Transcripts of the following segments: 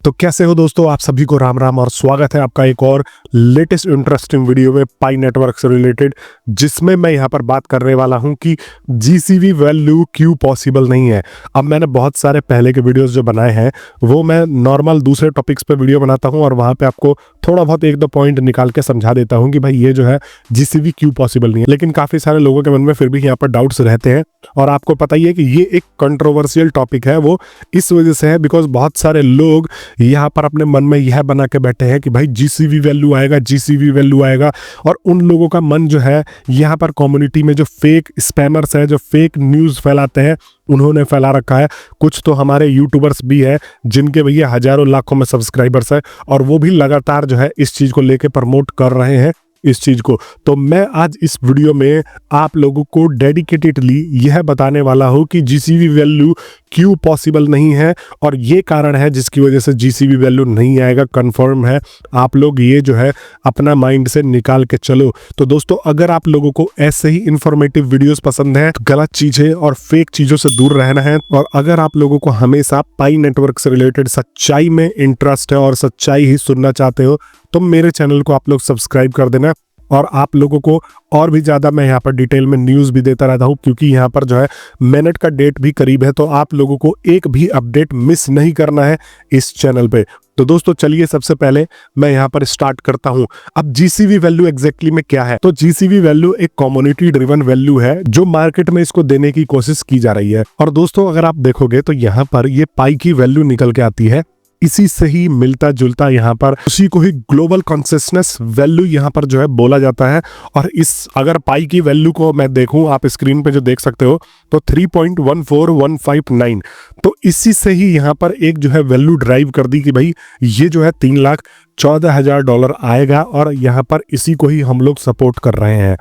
तो कैसे हो दोस्तों, आप सभी को राम राम और स्वागत है आपका एक और लेटेस्ट इंटरेस्टिंग वीडियो में पाई नेटवर्क से रिलेटेड, जिसमें मैं यहाँ पर बात करने वाला हूँ कि जीसीवी वैल्यू क्यों पॉसिबल नहीं है। अब मैंने बहुत सारे पहले के वीडियोस जो बनाए हैं वो मैं नॉर्मल दूसरे टॉपिक्स पे वीडियो बनाता हूँ और वहाँ पे आपको थोड़ा बहुत एक दो पॉइंट निकाल के समझा देता हूँ कि भाई ये जो है जीसीवी क्यों पॉसिबल नहीं है। लेकिन काफ़ी सारे लोगों के मन में फिर भी यहाँ पर डाउट्स रहते हैं और आपको पता ही है कि ये एक कंट्रोवर्शियल टॉपिक है। वो इस वजह से है बिकॉज बहुत सारे लोग यहाँ पर अपने मन में यह बना के बैठे हैं कि भाई जीसीवी वैल्यू आएगा, जीसीवी वैल्यू आएगा। और उन लोगों का मन जो है यहाँ पर कम्युनिटी में जो फेक स्पैमर्स है, जो फेक न्यूज़ फैलाते हैं, उन्होंने फैला रखा है। कुछ तो हमारे यूट्यूबर्स भी हैं जिनके भैया हजारों लाखों में सब्सक्राइबर्स है और वो भी लगातार जो है इस चीज़ को लेके प्रमोट कर रहे हैं इस चीज को। तो मैं आज इस वीडियो में आप लोगों को डेडिकेटेडली यह बताने वाला हूं कि जीसीवी वैल्यू क्यों पॉसिबल नहीं है और ये कारण है जिसकी वजह से जीसीवी वैल्यू नहीं आएगा। कंफर्म है, आप लोग ये जो है अपना माइंड से निकाल के चलो। तो दोस्तों, अगर आप लोगों को ऐसे ही इंफॉर्मेटिव वीडियोस पसंद हैं, गलत चीजें और फेक चीजों से दूर रहना है, और अगर आप लोगों को हमेशा पाई नेटवर्क से रिलेटेड सच्चाई में इंटरेस्ट है और सच्चाई ही सुनना चाहते हो, तो मेरे चैनल को आप लोग सब्सक्राइब कर देना। और आप लोगों को और भी ज़्यादा मैं यहाँ पर डिटेल में न्यूज़ भी देता रहता हूँ, क्योंकि यहाँ पर जो है मिनट का डेट भी करीब है, तो आप लोगों को एक भी अपडेट मिस नहीं करना है इस चैनल पे। तो दोस्तों चलिए, सबसे पहले मैं यहाँ पर स्टार्ट करता हूँ। अब जीसीवी वैल्यू एग्जैक्टली में क्या है? तो जीसीवी वैल्यू एक कम्युनिटी ड्रिवन वैल्यू है जो मार्केट में इसको देने की कोशिश की जा रही है। और दोस्तों, अगर आप देखोगे तो यहाँ पर ये पाई की वैल्यू निकल के आती है, इसी से ही मिलता जुलता यहाँ पर उसी को ही ग्लोबल कॉन्सियसनेस वैल्यू यहाँ पर जो है बोला जाता है। और इस अगर पाई की वैल्यू को मैं देखूं, आप स्क्रीन पे जो देख सकते हो, तो 3.14159, तो इसी से ही यहाँ पर एक जो है वैल्यू ड्राइव कर दी कि भाई ये जो है $3,14,000 आएगा और यहाँ पर इसी को ही हम लोग सपोर्ट कर रहे हैं।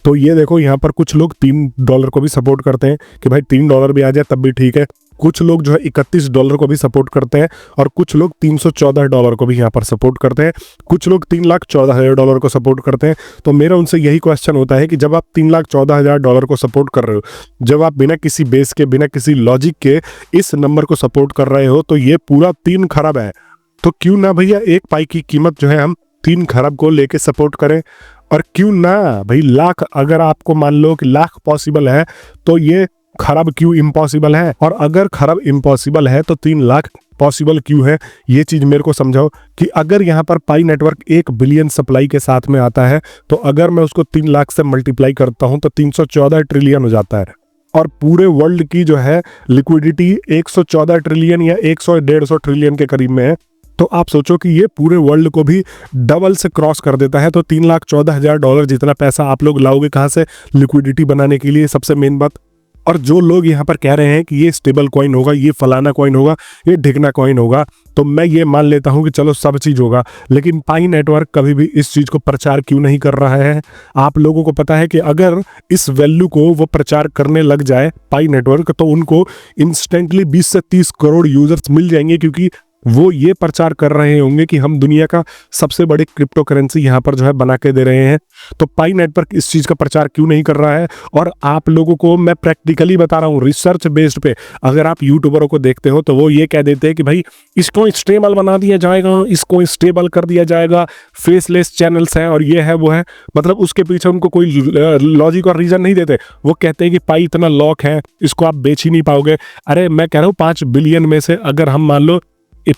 तो ये देखो, यहाँ पर कुछ लोग $3 को भी सपोर्ट करते हैं कि भाई $3 भी आ जाए तब भी ठीक है। कुछ लोग जो है $31 को भी सपोर्ट करते हैं और कुछ लोग $314 को भी यहाँ पर सपोर्ट करते हैं। कुछ लोग $3,14,000 को सपोर्ट करते हैं। तो मेरा उनसे यही क्वेश्चन होता है कि जब आप $3,14,000 को सपोर्ट कर रहे हो, जब आप बिना किसी बेस के, बिना किसी लॉजिक के इस नंबर को सपोर्ट कर रहे हो, तो ये पूरा 3 खरब है। तो क्यों ना भैया एक पाई की कीमत जो है हम 3 खरब को लेके सपोर्ट करें, और क्यों ना भाई लाख, अगर आपको मान लो कि लाख पॉसिबल है तो ये खरब क्यों इम्पॉसिबल है? और अगर खरब इम्पॉसिबल है तो 3 लाख पॉसिबल क्यों है? ये चीज मेरे को समझाओ कि अगर यहाँ पर पाई नेटवर्क 1 बिलियन सप्लाई के साथ में आता है, तो अगर मैं उसको 3 लाख से मल्टीप्लाई करता हूं तो 314 ट्रिलियन हो जाता है। और पूरे वर्ल्ड की जो है लिक्विडिटी 114 ट्रिलियन या 100-150 ट्रिलियन के करीब में है। तो आप सोचो कि ये पूरे वर्ल्ड को भी डबल से क्रॉस कर देता है। तो $3,14,000 जितना पैसा आप लोग लाओगे कहाँ से लिक्विडिटी बनाने के लिए? सबसे मेन बात। और जो लोग यहाँ पर कह रहे हैं कि ये स्टेबल कॉइन होगा, ये फलाना कॉइन होगा, ये ढिकना कॉइन होगा, तो मैं ये मान लेता हूँ कि चलो सब चीज़ होगा, लेकिन पाई नेटवर्क कभी भी इस चीज़ को प्रचार क्यों नहीं कर रहा है? आप लोगों को पता है कि अगर इस वैल्यू को वो प्रचार करने लग जाए पाई नेटवर्क, तो उनको इंस्टेंटली 20 से 30 करोड़ यूजर्स मिल जाएंगे, क्योंकि वो ये प्रचार कर रहे होंगे कि हम दुनिया का सबसे बड़ी क्रिप्टो करेंसी यहाँ पर जो है बना के दे रहे हैं। तो पाई नेटवर्क इस चीज़ का प्रचार क्यों नहीं कर रहा है? और आप लोगों को मैं प्रैक्टिकली बता रहा हूँ, रिसर्च बेस्ड पे। अगर आप यूट्यूबरों को देखते हो तो वो ये कह देते हैं कि भाई इसको स्टेबल बना दिया जाएगा, इसको स्टेबल कर दिया जाएगा, फेसलेस चैनल्स हैं और ये है वो है, मतलब उसके पीछे उनको कोई लॉजिक और रीजन नहीं देते। वो कहते हैं कि पाई इतना लॉक है, इसको आप बेच ही नहीं पाओगे। अरे मैं कह रहा हूँ 5 बिलियन में से अगर हम मान लो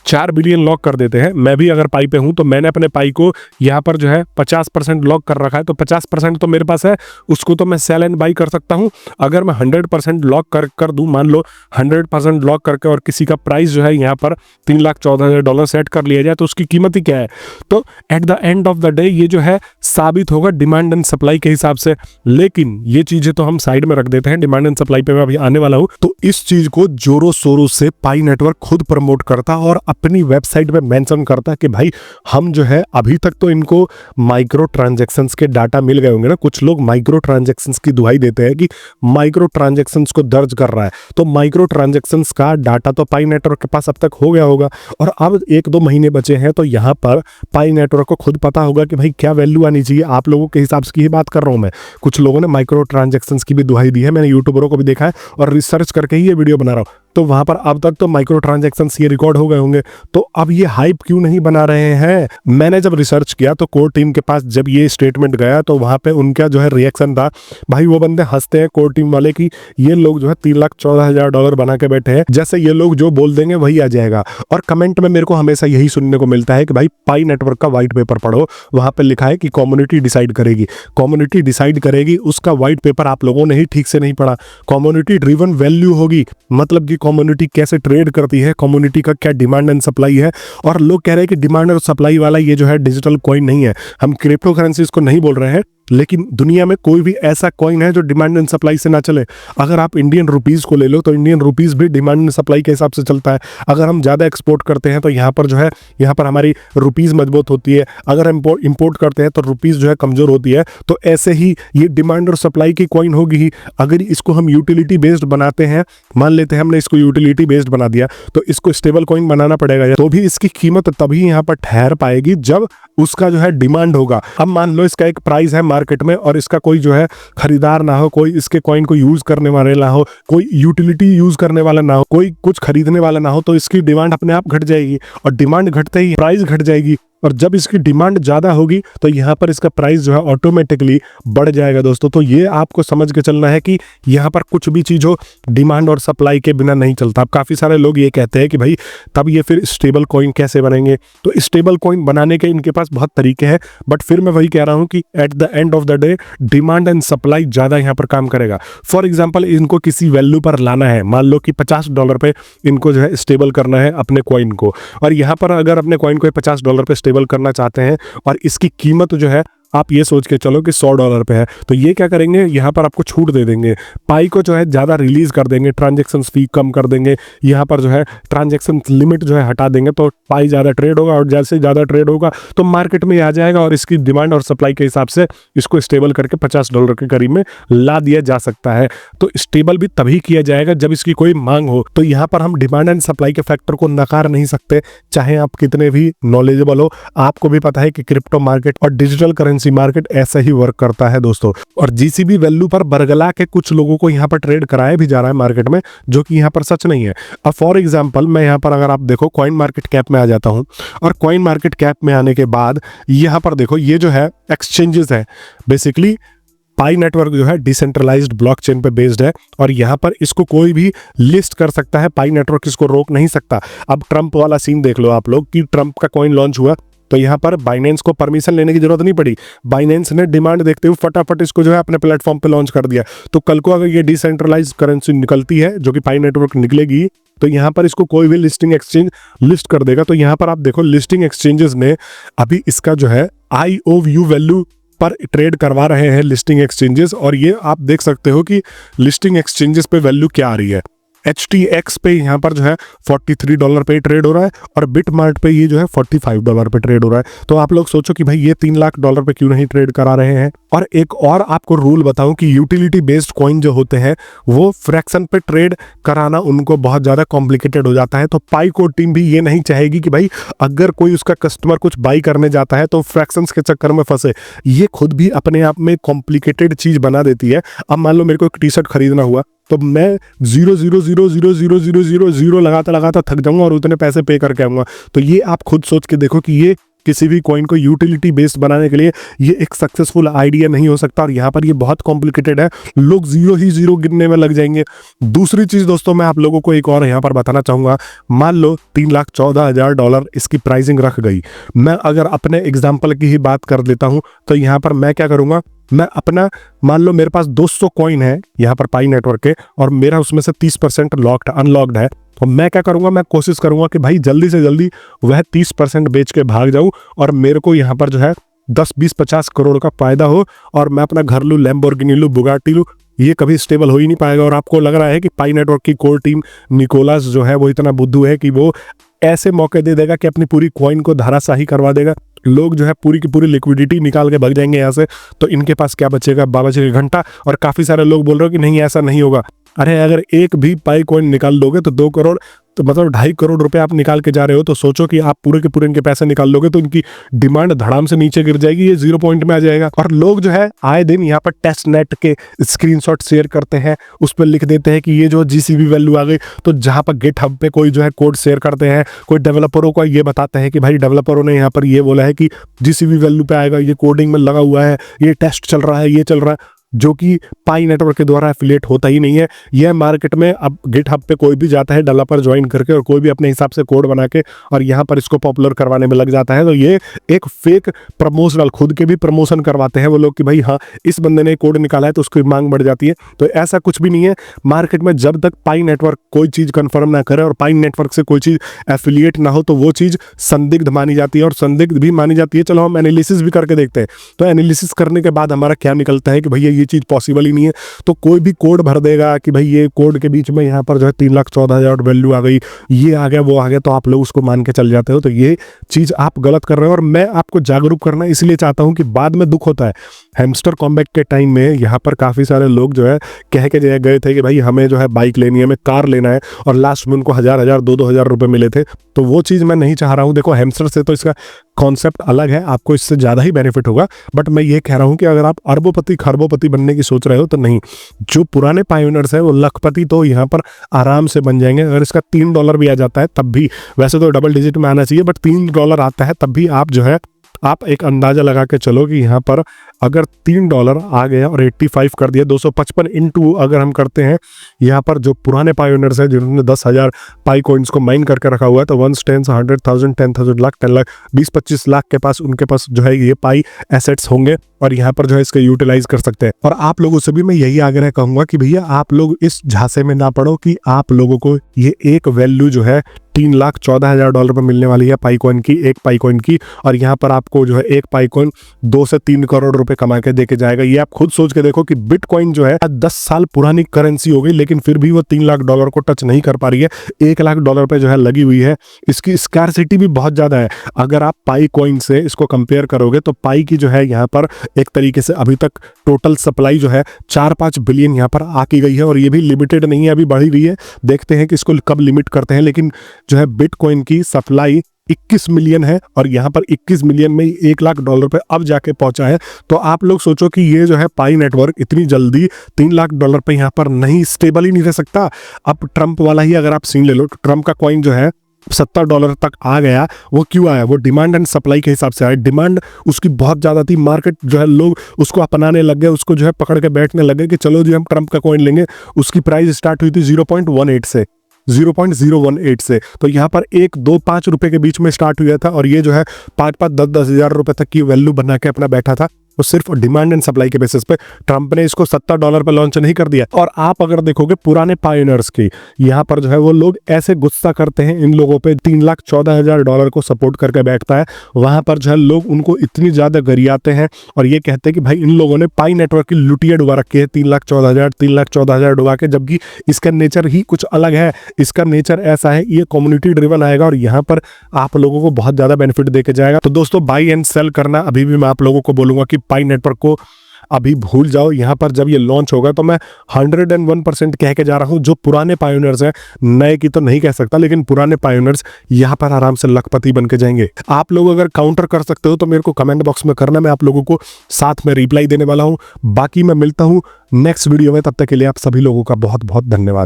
4 बिलियन लॉक कर देते हैं, मैं भी अगर पाई पे हूं तो मैंने अपने पाई को यहाँ पर जो है 50% लॉक कर रखा है, तो 50% तो मेरे पास है, उसको तो मैं सेल एंड बाई कर सकता हूं। अगर मैं 100% लॉक कर दूं, मान लो 100% लॉक करके, और किसी का प्राइस जो है यहाँ पर $3,14,000 सेट कर लिया जाए, तो उसकी कीमत ही क्या है? तो at the end of the day ये जो है साबित होगा डिमांड एंड सप्लाई के हिसाब से। लेकिन ये चीजें तो हम साइड में रख देते हैं, डिमांड एंड सप्लाई पे मैं अभी आने वाला हूँ। तो इस चीज को जोरों शोरों से पाई नेटवर्क खुद प्रमोट करता और अपनी वेबसाइट पे मेंशन करता है कि भाई हम जो है, अभी तक तो इनको माइक्रो ट्रांजैक्शंस के डाटा मिल गए होंगे ना। कुछ लोग माइक्रो ट्रांजैक्शंस की दुहाई देते हैं कि माइक्रो ट्रांजैक्शंस को दर्ज कर रहा है, तो माइक्रो ट्रांजैक्शंस का डाटा तो पाई नेटवर्क के पास अब तक हो गया होगा। और अब 1-2 महीने बचे हैं, तो यहाँ पर पाई नेटवर्क को खुद पता होगा कि भाई क्या वैल्यू आनी चाहिए। आप लोगों के हिसाब से की ही बात कर रहा हूं मैं। कुछ लोगों ने माइक्रो ट्रांजैक्शंस की भी दुहाई दी है, मैंने यूट्यूबरों को भी देखा है और रिसर्च करके ही ये वीडियो बना रहा हूं। तो वहां पर अब तक तो माइक्रो ट्रांजैक्शन ये रिकॉर्ड हो गए होंगे। तो अब ये हाइप क्यों नहीं बना रहे हैं? मैंने जब रिसर्च किया तो कोर टीम के पास जब ये स्टेटमेंट गया तो वहां पे उनका जो है रिएक्शन था, भाई वो बंदे हंसते हैं कोर टीम वाले की ये लोग जो है $3,14,000 बना के बैठे हैं, जैसे ये लोग जो बोल देंगे वही आ जाएगा। और कमेंट में मेरे को हमेशा यही सुनने को मिलता है कि भाई पाई नेटवर्क का व्हाइट पेपर पढ़ो, वहां पे लिखा है कि कम्युनिटी डिसाइड करेगी, कम्युनिटी डिसाइड करेगी। उसका व्हाइट पेपर आप लोगों ने ही ठीक से नहीं पढ़ा। कम्युनिटी ड्रिवन वैल्यू होगी, मतलब कि कम्युनिटी कैसे ट्रेड करती है, कम्युनिटी का क्या डिमांड एंड सप्लाई है। और लोग कह रहे हैं कि डिमांड और सप्लाई वाला ये जो है डिजिटल कॉइन नहीं है, हम क्रिप्टो करेंसीज को नहीं बोल रहे हैं, लेकिन दुनिया में कोई भी ऐसा कॉइन है जो डिमांड एंड सप्लाई से ना चले। अगर आप इंडियन रुपीस को ले लो तो इंडियन रुपीस भी डिमांड एंड सप्लाई के हिसाब से चलता है। अगर हम ज़्यादा एक्सपोर्ट करते हैं तो यहाँ पर जो है यहाँ पर हमारी रुपीस मजबूत होती है, अगर हम इंपोर्ट करते हैं तो रुपीस जो है कमजोर होती है। तो ऐसे ही ये डिमांड और सप्लाई की कॉइन होगी ही। अगर इसको हम यूटिलिटी बेस्ड बनाते हैं, मान लेते हैं हमने इसको यूटिलिटी बेस्ड बना दिया, तो इसको स्टेबल कॉइन बनाना पड़ेगा, तो भी इसकी कीमत तभी यहाँ पर ठहर पाएगी जब उसका जो है डिमांड होगा। अब मान लो इसका एक प्राइस है मार्केट में और इसका कोई जो है खरीदार ना हो, कोई इसके कॉइन को यूज करने वाले ना हो, कोई यूटिलिटी यूज करने वाला ना हो, कोई कुछ खरीदने वाला ना हो, तो इसकी डिमांड अपने आप घट जाएगी और डिमांड घटते ही प्राइस घट जाएगी। और जब इसकी डिमांड ज़्यादा होगी तो यहाँ पर इसका प्राइस जो है ऑटोमेटिकली बढ़ जाएगा दोस्तों। तो ये आपको समझ के चलना है कि यहाँ पर कुछ भी चीज़ हो डिमांड और सप्लाई के बिना नहीं चलता। अब काफ़ी सारे लोग ये कहते हैं कि भाई तब ये फिर स्टेबल कॉइन कैसे बनेंगे? तो स्टेबल कॉइन बनाने के इनके पास बहुत तरीके हैं, बट फिर मैं वही कह रहा हूँ कि at the end of the day demand and supply ज़्यादा यहाँ पर काम करेगा। फॉर एग्जाम्पल इनको किसी वैल्यू पर लाना है, मान लो कि $50 पे इनको जो है स्टेबल करना है अपने कॉइन को, और यहाँ पर अगर अपने कॉइन को $50 पे स्टेबल करना चाहते हैं और इसकी कीमत जो है आप ये सोच के चलो कि $100 पे है, तो ये क्या करेंगे, यहाँ पर आपको छूट दे देंगे, पाई को जो है ज़्यादा रिलीज कर देंगे, ट्रांजेक्शन फी कम कर देंगे, यहाँ पर जो है ट्रांजेक्शन लिमिट जो है हटा देंगे, तो पाई ज़्यादा ट्रेड होगा और जैसे ज़्यादा ट्रेड होगा तो मार्केट में आ जाएगा और इसकी डिमांड और सप्लाई के हिसाब से इसको स्टेबल करके $50 के करीब में ला दिया जा सकता है। तो स्टेबल भी तभी किया जाएगा जब इसकी कोई मांग हो। तो यहाँ पर हम डिमांड एंड सप्लाई के फैक्टर को नकार नहीं सकते, चाहे आप कितने भी नॉलेजेबल हो। आपको भी पता है कि क्रिप्टो मार्केट और डिजिटल करेंसी मार्केट ऐसा ही वर्क करता है दोस्तों। और जीसीबी वैल्यू पर बरगला के कुछ लोगों को यहाँ पर ट्रेड कराया भी जा रहा है मार्केट में, जो कि यहाँ पर सच नहीं है। अब फॉर एग्जांपल मैं यहाँ पर अगर आप देखो कॉइन मार्केट कैप में आ जाता हूँ, और कॉइन मार्केट कैप में आने के बाद यहाँ पर देखो ये जो है एक्सचेंजेस है, बेसिकली पाई नेटवर्क जो है डिसेंट्रलाइज्ड ब्लॉकचेन पे बेस्ड है और यहाँ पर इसको कोई भी लिस्ट कर सकता है, पाई नेटवर्क इसको रोक नहीं सकता। अब ट्रंप वाला सीन देख लो आप लोग कि ट्रंप का कॉइन लॉन्च हुआ तो यहाँ पर बाइनेंस को परमिशन लेने की जरूरत नहीं पड़ी, बाइनेंस ने डिमांड देखते हुए फटाफट इसको जो है अपने प्लेटफॉर्म पे लॉन्च कर दिया। तो कल को अगर ये डिसेंट्रलाइज्ड करेंसी निकलती है, जो कि पाई नेटवर्क निकलेगी, तो यहाँ पर इसको कोई भी लिस्टिंग एक्सचेंज लिस्ट कर देगा। तो यहाँ पर आप देखो लिस्टिंग एक्सचेंजेस ने अभी इसका जो है IOU वैल्यू पर ट्रेड करवा रहे हैं लिस्टिंग एक्सचेंजेस, और ये आप देख सकते हो कि लिस्टिंग एक्सचेंजेस पे वैल्यू क्या आ रही है। HTX पे यहाँ पर जो है $43 पे ट्रेड हो रहा है और बिटमार्ट पे ये जो है $45 पे ट्रेड हो रहा है। तो आप लोग सोचो कि भाई ये $3 लाख पे क्यों नहीं ट्रेड करा रहे हैं। और एक और आपको रूल बताऊं कि यूटिलिटी बेस्ड कॉइन जो होते हैं वो फ्रैक्शन पे ट्रेड कराना उनको बहुत ज़्यादा कॉम्प्लिकेटेड हो जाता है। तो पाई कोड टीम भी ये नहीं चाहेगी कि भाई अगर कोई उसका कस्टमर कुछ बाई करने जाता है तो फ्रैक्शंस के चक्कर में फंसे। ये खुद भी अपने आप में कॉम्प्लिकेटेड चीज़ बना देती है। अब मान लो मेरे को एक टी शर्ट खरीदना हुआ तो मैं 0.0000000 लगाता थक जाऊंगा और उतने पैसे पे करके आऊंगा। तो ये आप खुद सोच के देखो कि ये किसी भी कॉइन को यूटिलिटी बेस्ड बनाने के लिए ये एक सक्सेसफुल आइडिया नहीं हो सकता, और यहाँ पर ये बहुत कॉम्प्लिकेटेड है, लोग जीरो गिनने में लग जाएंगे। दूसरी चीज दोस्तों मैं आप लोगों को एक और यहाँ पर बताना चाहूंगा, मान लो $3,14,000 इसकी प्राइसिंग रख गई। मैं अगर अपने एग्जाम्पल की ही बात कर लेता हूँ तो यहाँ पर मैं क्या करूंगा, मैं अपना मान लो मेरे पास 200 कॉइन है यहाँ पर पाई नेटवर्क के, और मेरा उसमें से 30% अनलॉक्ड है। तो मैं क्या करूंगा, मैं कोशिश करूंगा कि भाई जल्दी से जल्दी वह 30% बेच के भाग जाऊं और मेरे को यहाँ पर जो है 10, 20, 50 करोड़ का फायदा हो और मैं अपना घर लूँ, लैम्बोर्गिनी लूँ, बुगाटी लूँ। ये कभी स्टेबल हो ही नहीं पाएगा। और आपको लग रहा है कि पाई नेटवर्क की कोर टीम निकोलस जो है वो इतना बुद्धू है कि वो ऐसे मौके दे देगा कि अपनी पूरी कॉइन को धराशाही करवा देगा, लोग जो है पूरी की पूरी लिक्विडिटी निकाल के भाग जाएंगे यहाँ से। तो इनके पास क्या बचेगा, बाबा का घंटा। और काफी सारे लोग बोल रहे हो कि नहीं ऐसा नहीं होगा। अरे अगर एक भी पाई कॉइन निकाल दोगे तो 2 करोड़ तो मतलब 2.5 करोड़ रुपए आप निकाल के जा रहे हो, तो सोचो कि आप पूरे के पूरे इनके पैसे निकाल लोगे तो इनकी डिमांड धड़ाम से नीचे गिर जाएगी, ये 0 पॉइंट में आ जाएगा। और लोग जो है आए दिन यहाँ पर टेस्ट नेट के स्क्रीनशॉट शेयर करते हैं, उस पर लिख देते हैं कि ये जो जीसीवी वैल्यू आ गई। तो जहां पर गिटहब पे कोई जो है कोड शेयर करते हैं, कोई डेवलपरों को ये बताते हैं कि भाई डेवलपरों ने यहाँ पर ये बोला है कि जीसीवी वैल्यू पे आएगा, ये कोडिंग में लगा हुआ है, ये टेस्ट चल रहा है, ये चल रहा है, जो कि पाई नेटवर्क के द्वारा एफिलिएट होता ही नहीं है। यह मार्केट में अब गिटहब पे कोई भी जाता है डेवलपर ज्वाइन करके और कोई भी अपने हिसाब से कोड बना के और यहाँ पर इसको पॉपुलर करवाने में लग जाता है। तो ये एक फेक प्रमोशनल, खुद के भी प्रमोशन करवाते हैं वो लोग कि भाई हाँ इस बंदे ने कोड निकाला है तो उसकी मांग बढ़ जाती है। तो ऐसा कुछ भी नहीं है मार्केट में। जब तक पाई नेटवर्क कोई चीज़ कंफर्म ना करे और पाई नेटवर्क से कोई चीज़ एफिलिएट ना हो तो वो चीज़ संदिग्ध मानी जाती है, और संदिग्ध भी मानी जाती है। चलो हम एनालिसिस भी करके देखते हैं, तो एनालिसिस करने के बाद हमारा क्या निकलता है कि भैया ये चीज़ पॉसिबल ही नहीं है। तो कोई भी कोड भर देगा कि भाई ये कोड के बीच में यहाँ पर जो है 3,14,000 वैल्यू आ गई, ये आ गया, वो आ गया, तो आप लोग उसको मान के चल जाते हो। तो ये चीज़ आप गलत कर रहे हो और मैं आपको जागरूक करना इसलिए चाहता हूँ कि बाद में दुख होता है। हैमस्टर कॉम्बैट के टाइम में यहाँ पर काफ़ी सारे लोग जो है कह के गए थे कि भाई हमें जो है बाइक लेनी है, हमें कार लेना है, और लास्ट में उनको 1,000 2,000 रुपये मिले थे। तो वो चीज़ मैं नहीं चाह रहा हूँ। देखो हैमस्टर से तो इसका कॉन्सेप्ट अलग है, आपको इससे ज़्यादा ही बेनिफिट होगा, बट मैं ये कह रहा हूँ कि अगर आप अरबोपति खरबोपति बनने की सोच रहे हो तो नहीं। जो पुराने पायोनियर्स है वो लखपति तो यहाँ पर आराम से बन जाएंगे। अगर इसका $3 भी आ जाता है तब भी, वैसे तो डबल डिजिट में आना चाहिए, बट $3 आता है तब भी आप जो है आप एक अंदाजा लगा के चलो कि यहाँ पर अगर $3 आ गया और 85 कर दिया, 255 इंटू अगर हम करते हैं यहाँ पर जो पुराने पायोनियर्स हैं जिन्होंने 10,000 पाई कॉइन्स को माइन करके रखा हुआ है, तो 1 10 100,000 10,000 लाख 10 लाख 20-25 लाख के पास उनके पास जो है ये पाई एसेट्स होंगे और यहाँ पर जो है इसका यूटिलाइज कर सकते हैं। और आप लोगों से भी मैं यही आग्रह कहूंगा कि भैया आप लोग इस झांसे में ना पड़ो कि आप लोगों को ये एक वैल्यू जो है $3,14,000 में मिलने वाली है पाई कॉइन की, एक पाई कॉइन की, और यहाँ पर आपको जो है एक पाई कॉइन 2 से 3 करोड़ रुपए कमा के देके जाएगा। ये आप खुद सोच के देखो कि बिटकॉइन जो है 10 साल पुरानी करेंसी हो गई, लेकिन फिर भी वो $3,00,000 को टच नहीं कर पा रही है। $1,00,000 पे जो है लगी हुई है। इसकी स्कैरसिटी भी बहुत ज्यादा है। अगर आप पाई कॉइन से इसको कंपेयर करोगे तो पाई की जो है यहाँ पर एक तरीके से अभी तक टोटल सप्लाई जो है 4-5 बिलियन यहाँ पर आकी गई है, और ये भी लिमिटेड नहीं है, अभी बढ़ी रही है। देखते हैं कि इसको कब लिमिट करते हैं। लेकिन जो है बिटकॉइन की सप्लाई 21 मिलियन है और यहाँ पर 21 मिलियन में $1,00,000 पे अब जाके पहुंचा है। तो आप लोग सोचो कि ये जो है पाई नेटवर्क इतनी जल्दी $3,00,000 पे यहाँ पर नहीं स्टेबल ही नहीं रह सकता। अब ट्रंप वाला ही अगर आप सीन ले लो, तो ट्रंप का कॉइन जो है $70 तक आ गया। वो क्यों आया? वो डिमांड एंड सप्लाई के हिसाब से आया। डिमांड उसकी बहुत ज़्यादा थी, मार्केट जो है लोग उसको अपनाने लग गए, उसको जो है पकड़ के बैठने लगे कि चलो जी हम ट्रंप का कॉइन लेंगे। उसकी प्राइस स्टार्ट हुई थी 0.18 से, 0.018 से। तो यहाँ पर 1, 2, 5 रुपए के बीच में स्टार्ट हुआ था, और ये जो है 5-5, 10-10 हज़ार रुपए तक की वैल्यू बना के अपना बैठा था। तो सिर्फ डिमांड एंड सप्लाई के बेसिस पे ट्रंप ने इसको $70 पे लॉन्च नहीं कर दिया। और आप अगर देखोगे पुराने पायोनियर्स की, यहाँ पर जो है वो लोग ऐसे गुस्सा करते हैं इन लोगों पे, $3,14,000 को सपोर्ट करके बैठता है। वहां पर जो है लोग उनको इतनी ज्यादा गरियाते हैं और ये कहते हैं कि भाई इन लोगों ने पाई नेटवर्क की लुटिया डुबा रखी है, 3,14,000 डुबा के, जबकि इसका नेचर ही कुछ अलग है। इसका नेचर ऐसा है, ये कम्युनिटी ड्रिवन आएगा और यहाँ पर आप लोगों को बहुत ज्यादा बेनिफिट देके जाएगा। तो दोस्तों बाई एंड सेल करना अभी भी मैं आप लोगों को बोलूंगा कि पाई नेटवर्क को अभी भूल जाओ। यहाँ पर जब ये लॉन्च होगा तो मैं 101% कह के जा रहा हूँ, जो पुराने पायोनियर्स हैं, नए की तो नहीं कह सकता, लेकिन पुराने पायोनियर्स यहाँ पर आराम से लखपति बन के जाएंगे। आप लोग अगर काउंटर कर सकते हो तो मेरे को कमेंट बॉक्स में करना, मैं आप लोगों को साथ में रिप्लाई देने वाला हूँ। बाकी मैं मिलता हूँ नेक्स्ट वीडियो में, तब तक के लिए आप सभी लोगों का बहुत बहुत धन्यवाद।